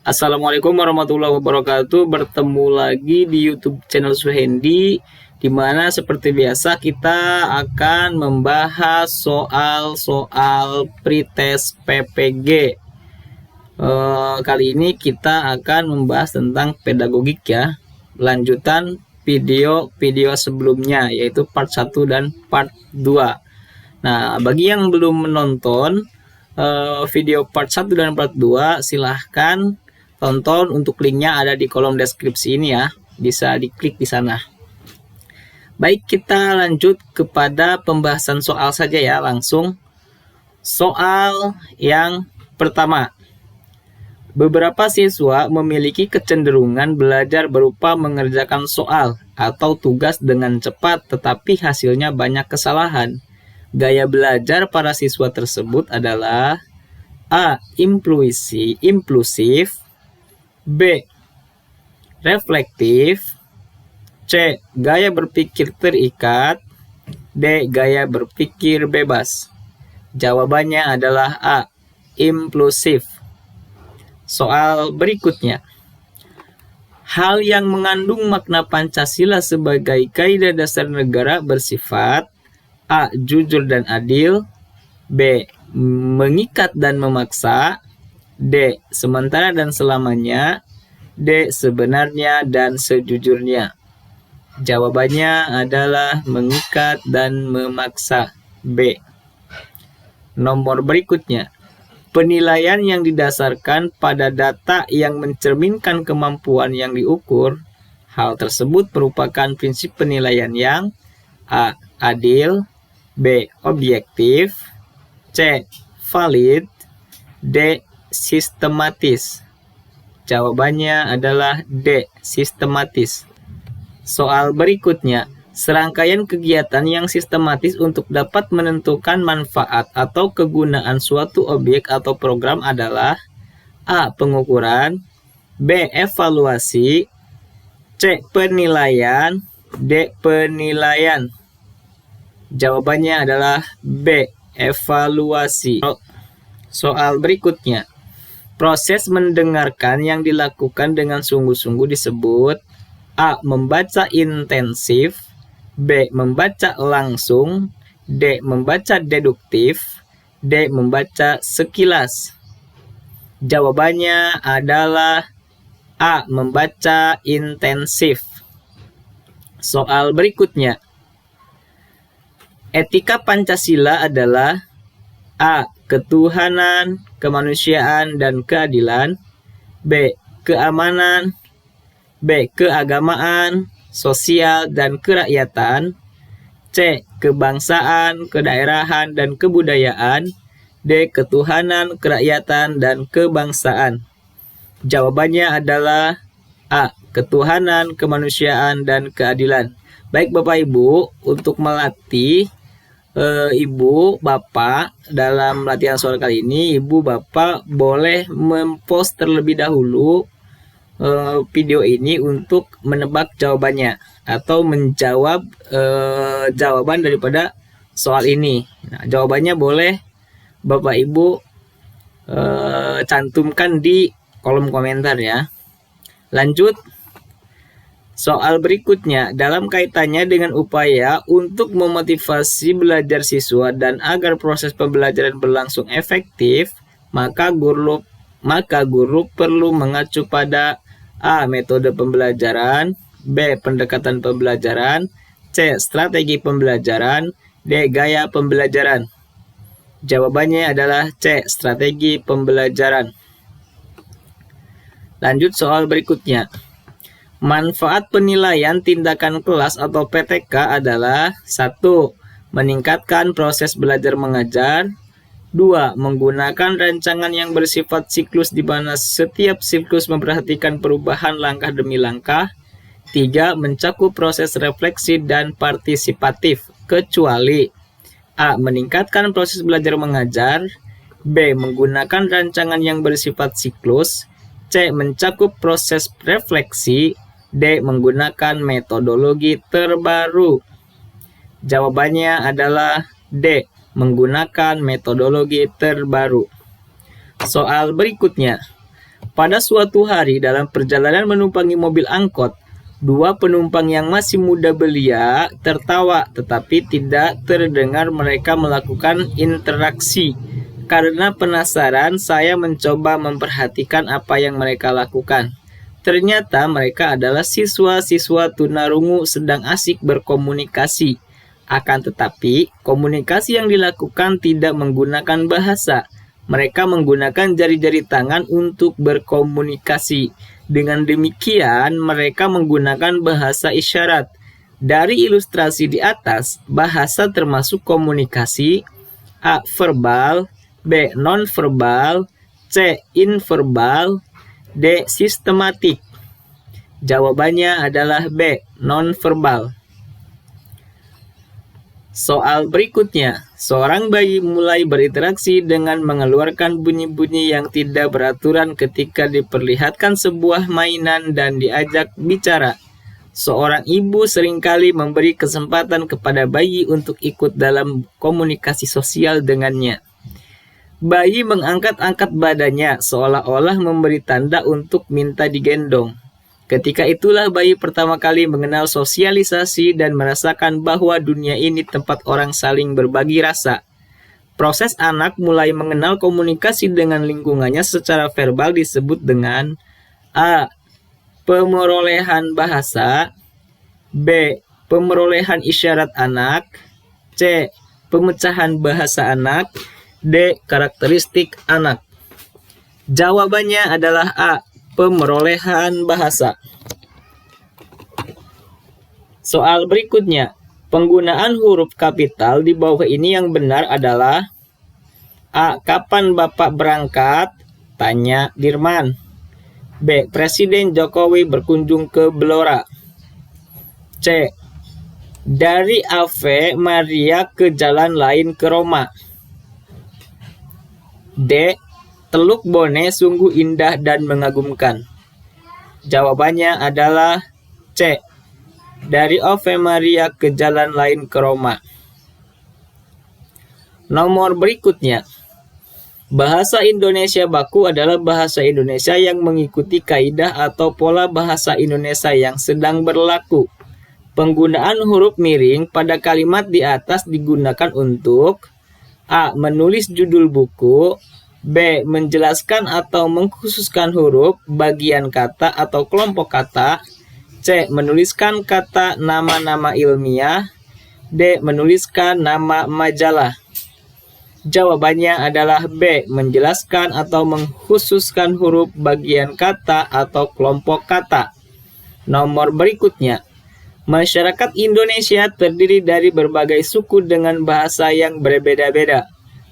Assalamualaikum warahmatullahi wabarakatuh. Bertemu lagi di YouTube channel Suhendi, di mana seperti biasa kita akan membahas soal-soal pretest PPG. Kali ini kita akan membahas tentang pedagogik ya, lanjutan video-video sebelumnya, yaitu part 1 dan part 2. Nah, bagi yang belum menonton video part 1 dan part 2, silahkan tonton, untuk linknya ada di kolom deskripsi ini ya, bisa diklik di sana. Baik, kita lanjut kepada pembahasan soal saja ya, langsung. Soal yang pertama. Beberapa siswa memiliki kecenderungan belajar berupa mengerjakan soal atau tugas dengan cepat, tetapi hasilnya banyak kesalahan. Gaya belajar para siswa tersebut adalah A. Impulsif, B. reflektif, C. gaya berpikir terikat, D. gaya berpikir bebas. Jawabannya adalah A. impulsif. Soal berikutnya. Hal yang mengandung makna Pancasila sebagai kaidah dasar negara bersifat A. jujur dan adil, B. mengikat dan memaksa, D. sementara dan selamanya, D. sebenarnya dan sejujurnya. Jawabannya adalah mengikat dan memaksa, B. Nomor berikutnya. Penilaian yang didasarkan pada data yang mencerminkan kemampuan yang diukur. Hal tersebut merupakan prinsip penilaian yang A. adil, B. objektif, C. valid, D. sistematis. Jawabannya adalah D. sistematis. Soal berikutnya. Serangkaian kegiatan yang sistematis untuk dapat menentukan manfaat atau kegunaan suatu objek atau program adalah A. pengukuran, B. evaluasi, C. penilaian, D. penilaian. Jawabannya adalah B. evaluasi. Soal berikutnya. Proses mendengarkan yang dilakukan dengan sungguh-sungguh disebut A. membaca intensif, B. membaca langsung, D. membaca deduktif, D. membaca sekilas. Jawabannya adalah A. membaca intensif. Soal berikutnya. Etika Pancasila adalah A. ketuhanan, kemanusiaan, dan keadilan, B. keamanan, B. keagamaan, sosial, dan kerakyatan, C. kebangsaan, kedaerahan, dan kebudayaan, D. ketuhanan, kerakyatan, dan kebangsaan. Jawabannya adalah A. ketuhanan, kemanusiaan, dan keadilan. Baik Bapak Ibu, untuk melatih Ibu Bapak dalam latihan soal kali ini, Ibu Bapak boleh mempost terlebih dahulu video ini untuk menebak jawabannya atau menjawab jawaban daripada soal ini. Nah, jawabannya boleh Bapak Ibu cantumkan di kolom komentar ya. Lanjut. Soal berikutnya, dalam kaitannya dengan upaya untuk memotivasi belajar siswa dan agar proses pembelajaran berlangsung efektif, maka guru perlu mengacu pada A. metode pembelajaran, B. pendekatan pembelajaran, C. strategi pembelajaran, D. gaya pembelajaran. Jawabannya adalah C. strategi pembelajaran. Lanjut soal berikutnya. Manfaat penilaian tindakan kelas atau PTK adalah 1. meningkatkan proses belajar mengajar, 2. menggunakan rancangan yang bersifat siklus di mana setiap siklus memperhatikan perubahan langkah demi langkah, 3. mencakup proses refleksi dan partisipatif, kecuali A. meningkatkan proses belajar mengajar, B. menggunakan rancangan yang bersifat siklus, C. mencakup proses refleksi, D. menggunakan metodologi terbaru. Jawabannya adalah D. menggunakan metodologi terbaru. Soal berikutnya. Pada suatu hari dalam perjalanan menumpangi mobil angkot, dua penumpang yang masih muda belia tertawa, tetapi tidak terdengar mereka melakukan interaksi. Karena penasaran, saya mencoba memperhatikan apa yang mereka lakukan. Ternyata mereka adalah siswa-siswa tunarungu sedang asik berkomunikasi. Akan tetapi, komunikasi yang dilakukan tidak menggunakan bahasa. Mereka menggunakan jari-jari tangan untuk berkomunikasi. Dengan demikian, mereka menggunakan bahasa isyarat. Dari ilustrasi di atas, bahasa termasuk komunikasi: A. Verbal, B. Non-verbal, C. Inverbal, D. Sistematik. Jawabannya adalah B. Non-verbal. Soal berikutnya, seorang bayi mulai berinteraksi dengan mengeluarkan bunyi-bunyi yang tidak beraturan ketika diperlihatkan sebuah mainan dan diajak bicara. Seorang ibu seringkali memberi kesempatan kepada bayi untuk ikut dalam komunikasi sosial dengannya. Bayi mengangkat-angkat badannya seolah-olah memberi tanda untuk minta digendong. Ketika itulah bayi pertama kali mengenal sosialisasi dan merasakan bahwa dunia ini tempat orang saling berbagi rasa. Proses anak mulai mengenal komunikasi dengan lingkungannya secara verbal disebut dengan A. Pemerolehan bahasa, B. Pemerolehan isyarat anak, C. Pemecahan bahasa anak, D. Karakteristik anak. Jawabannya adalah A. Pemerolehan bahasa. Soal berikutnya, penggunaan huruf kapital di bawah ini yang benar adalah A. Kapan Bapak berangkat? Tanya Dirman. B. Presiden Jokowi berkunjung ke Blora. C. Dari Ave Maria ke jalan lain ke Roma. D. Teluk Bone sungguh indah dan mengagumkan. Jawabannya adalah C. Dari Ave Maria ke jalan lain ke Roma. Nomor berikutnya. Bahasa Indonesia baku adalah bahasa Indonesia yang mengikuti kaidah atau pola bahasa Indonesia yang sedang berlaku. Penggunaan huruf miring pada kalimat di atas digunakan untuk A. Menulis judul buku, B. Menjelaskan atau mengkhususkan huruf, bagian kata atau kelompok kata, C. Menuliskan kata nama-nama ilmiah, D. Menuliskan nama majalah. Jawabannya adalah B. Menjelaskan atau mengkhususkan huruf, bagian kata atau kelompok kata. Nomor berikutnya. Masyarakat Indonesia terdiri dari berbagai suku dengan bahasa yang berbeda-beda.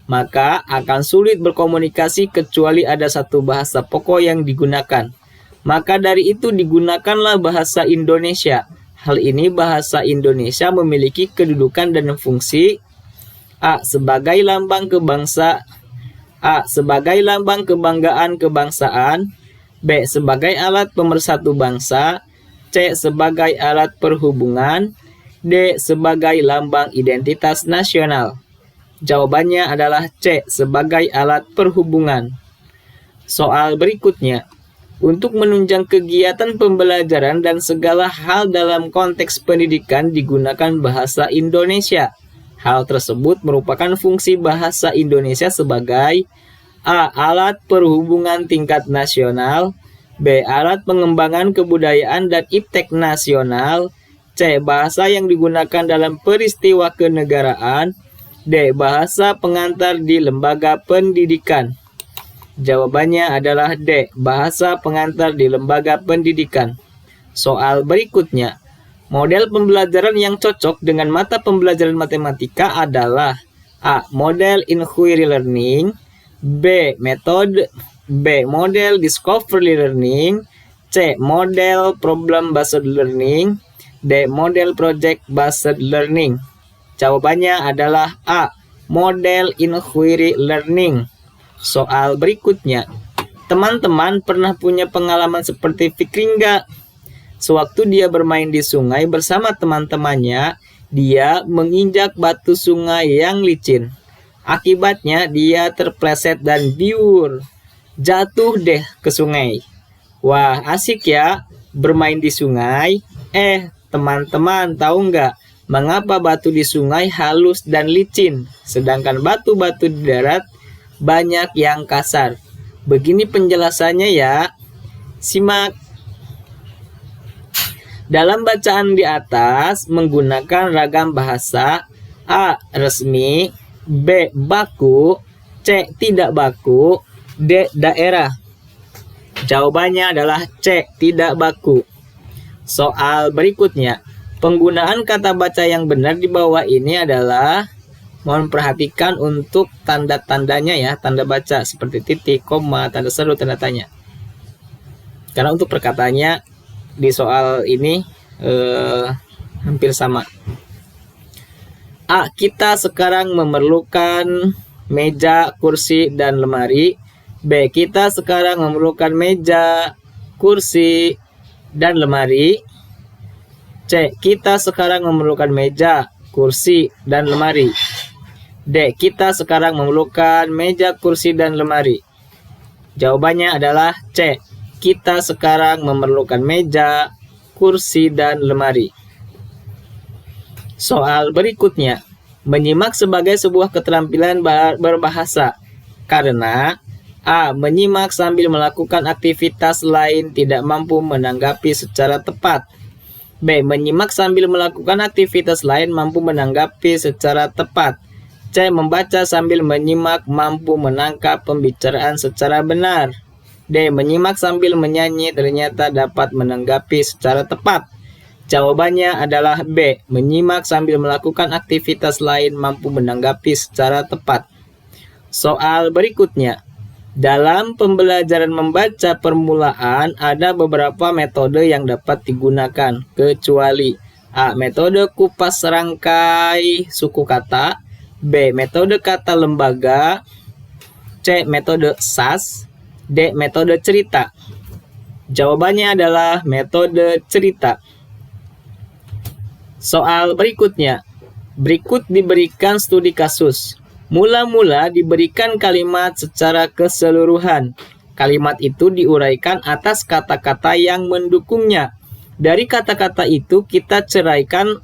Maka akan sulit berkomunikasi kecuali ada satu bahasa pokok yang digunakan. Maka dari itu digunakanlah bahasa Indonesia. Hal ini bahasa Indonesia memiliki kedudukan dan fungsi A. Sebagai lambang kebanggaan kebangsaan, B. Sebagai alat pemersatu bangsa, C. Sebagai alat perhubungan, D. Sebagai lambang identitas nasional. Jawabannya adalah C. Sebagai alat perhubungan. Soal berikutnya. Untuk menunjang kegiatan pembelajaran dan segala hal dalam konteks pendidikan digunakan bahasa Indonesia. Hal tersebut merupakan fungsi bahasa Indonesia sebagai A. Alat perhubungan tingkat nasional, B. Alat pengembangan kebudayaan dan iptek nasional, C. Bahasa yang digunakan dalam peristiwa kenegaraan, D. Bahasa pengantar di lembaga pendidikan. Jawabannya adalah D. Bahasa pengantar di lembaga pendidikan. Soal berikutnya. Model pembelajaran yang cocok dengan mata pembelajaran matematika adalah A. Model inquiry learning, B. Model discovery learning, C. Model problem based learning, D. Model project based learning. Jawabannya adalah A. Model inquiry learning. Soal berikutnya. Teman-teman pernah punya pengalaman seperti Fikri nggak? Sewaktu dia bermain di sungai bersama teman-temannya, dia menginjak batu sungai yang licin. Akibatnya dia terpleset dan biur. Jatuh deh ke sungai. Wah, asik ya bermain di sungai. Teman-teman tahu nggak mengapa batu di sungai halus dan licin, sedangkan batu-batu di darat banyak yang kasar? Begini penjelasannya ya. Simak. Dalam bacaan di atas menggunakan ragam bahasa: A. Resmi, B. Baku, C. Tidak baku, D. Daerah. Jawabannya adalah C. Tidak baku. Soal berikutnya. Penggunaan kata baca yang benar di bawah ini adalah, mohon perhatikan untuk tanda-tandanya ya, tanda baca seperti titik, koma, tanda seru, tanda tanya. Karena untuk perkataannya di soal ini hampir sama. A. Kita sekarang memerlukan meja, kursi, dan lemari. B. Kita sekarang memerlukan meja, kursi, dan lemari. C. Kita sekarang memerlukan meja, kursi, dan lemari. D. Kita sekarang memerlukan meja, kursi, dan lemari. Jawabannya adalah C. Kita sekarang memerlukan meja, kursi, dan lemari. Soal berikutnya. Menyimak sebagai sebuah keterampilan berbahasa. Karena A. Menyimak sambil melakukan aktivitas lain tidak mampu menanggapi secara tepat. B. Menyimak sambil melakukan aktivitas lain mampu menanggapi secara tepat. C. Membaca sambil menyimak mampu menangkap pembicaraan secara benar. D. Menyimak sambil menyanyi ternyata dapat menanggapi secara tepat. Jawabannya adalah B. Menyimak sambil melakukan aktivitas lain mampu menanggapi secara tepat. Soal berikutnya. Dalam pembelajaran membaca permulaan ada beberapa metode yang dapat digunakan, kecuali A. Metode kupas rangkai suku kata, B. Metode kata lembaga, C. Metode SAS, D. Metode cerita. Jawabannya adalah metode cerita. Soal berikutnya. Berikut diberikan studi kasus. Mula-mula diberikan kalimat secara keseluruhan. Kalimat itu diuraikan atas kata-kata yang mendukungnya. Dari kata-kata itu kita ceraikan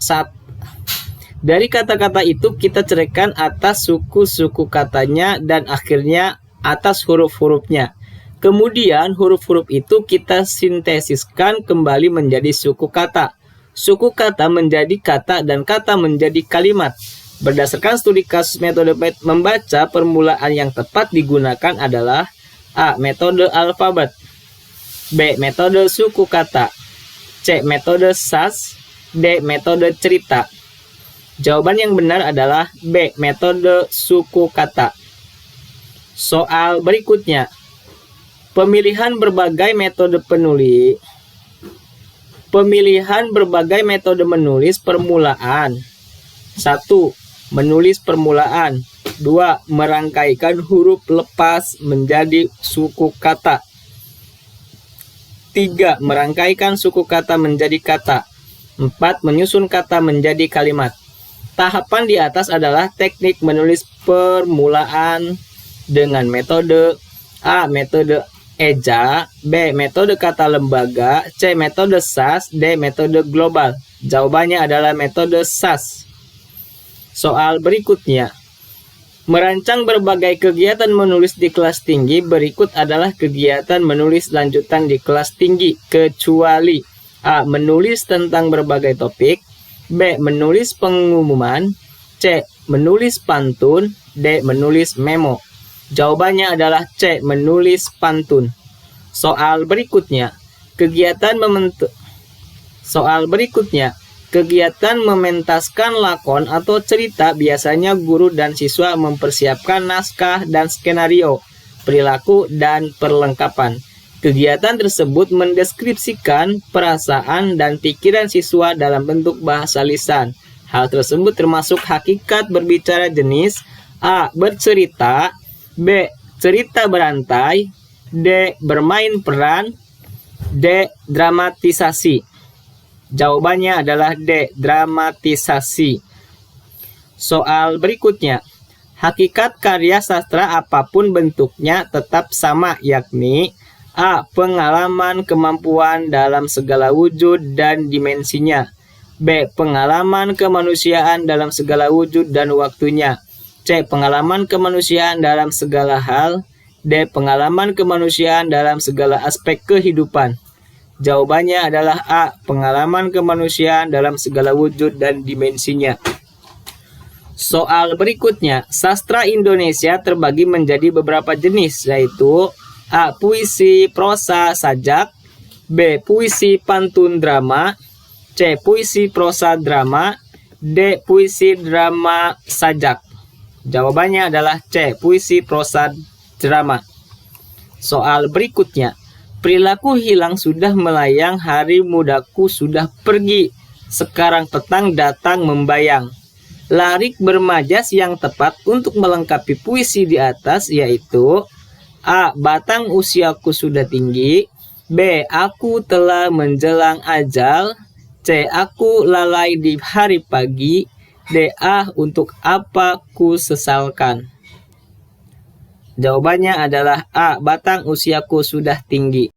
atas suku-suku katanya dan akhirnya atas huruf-hurufnya. Kemudian huruf-huruf itu kita sintesiskan kembali menjadi suku kata. Suku kata menjadi kata dan kata menjadi kalimat. Berdasarkan studi kasus metode membaca permulaan yang tepat digunakan adalah A. Metode alfabet, B. Metode suku kata, C. Metode SAS, D. Metode cerita. Jawaban yang benar adalah B. Metode suku kata. Soal berikutnya. Pemilihan berbagai metode menulis permulaan. 1. Menulis permulaan. 2. Merangkaikan huruf lepas menjadi suku kata. 3. Merangkaikan suku kata menjadi kata. 4. Menyusun kata menjadi kalimat. Tahapan di atas adalah teknik menulis permulaan dengan metode A. Metode eja, B. Metode kata lembaga, C. Metode SAS, D. Metode global. Jawabannya adalah metode SAS. Soal berikutnya. Merancang berbagai kegiatan menulis di kelas tinggi, berikut adalah kegiatan menulis lanjutan di kelas tinggi, kecuali A. Menulis tentang berbagai topik, B. Menulis pengumuman, C. Menulis pantun, D. Menulis memo. Jawabannya adalah C. Menulis pantun. Soal berikutnya. Kegiatan mementaskan lakon atau cerita biasanya guru dan siswa mempersiapkan naskah dan skenario, perilaku, dan perlengkapan. Kegiatan tersebut mendeskripsikan perasaan dan pikiran siswa dalam bentuk bahasa lisan. Hal tersebut termasuk hakikat berbicara jenis A. Bercerita, B. Cerita berantai, D. Bermain peran, D. Dramatisasi. Jawabannya adalah D. Dramatisasi. Soal berikutnya. Hakikat karya sastra apapun bentuknya tetap sama, yakni A. Pengalaman kemampuan dalam segala wujud dan dimensinya. B. Pengalaman kemanusiaan dalam segala wujud dan waktunya. C. Pengalaman kemanusiaan dalam segala hal. D. Pengalaman kemanusiaan dalam segala aspek kehidupan. Jawabannya adalah A. Pengalaman kemanusiaan dalam segala wujud dan dimensinya. Soal berikutnya, sastra Indonesia terbagi menjadi beberapa jenis, yaitu A. Puisi, prosa, sajak. B. Puisi, pantun, drama. C. Puisi, prosa, drama. D. Puisi, drama, sajak. Jawabannya adalah C. Puisi, prosa, drama. Soal berikutnya, perilaku hilang sudah melayang, hari mudaku sudah pergi, sekarang petang datang membayang. Lirik bermajas yang tepat untuk melengkapi puisi di atas yaitu A. Batang usiaku sudah tinggi. B. Aku telah menjelang ajal. C. Aku lalai di hari pagi. D. Untuk apa ku sesalkan. Jawabannya adalah A. Batang usiaku sudah tinggi.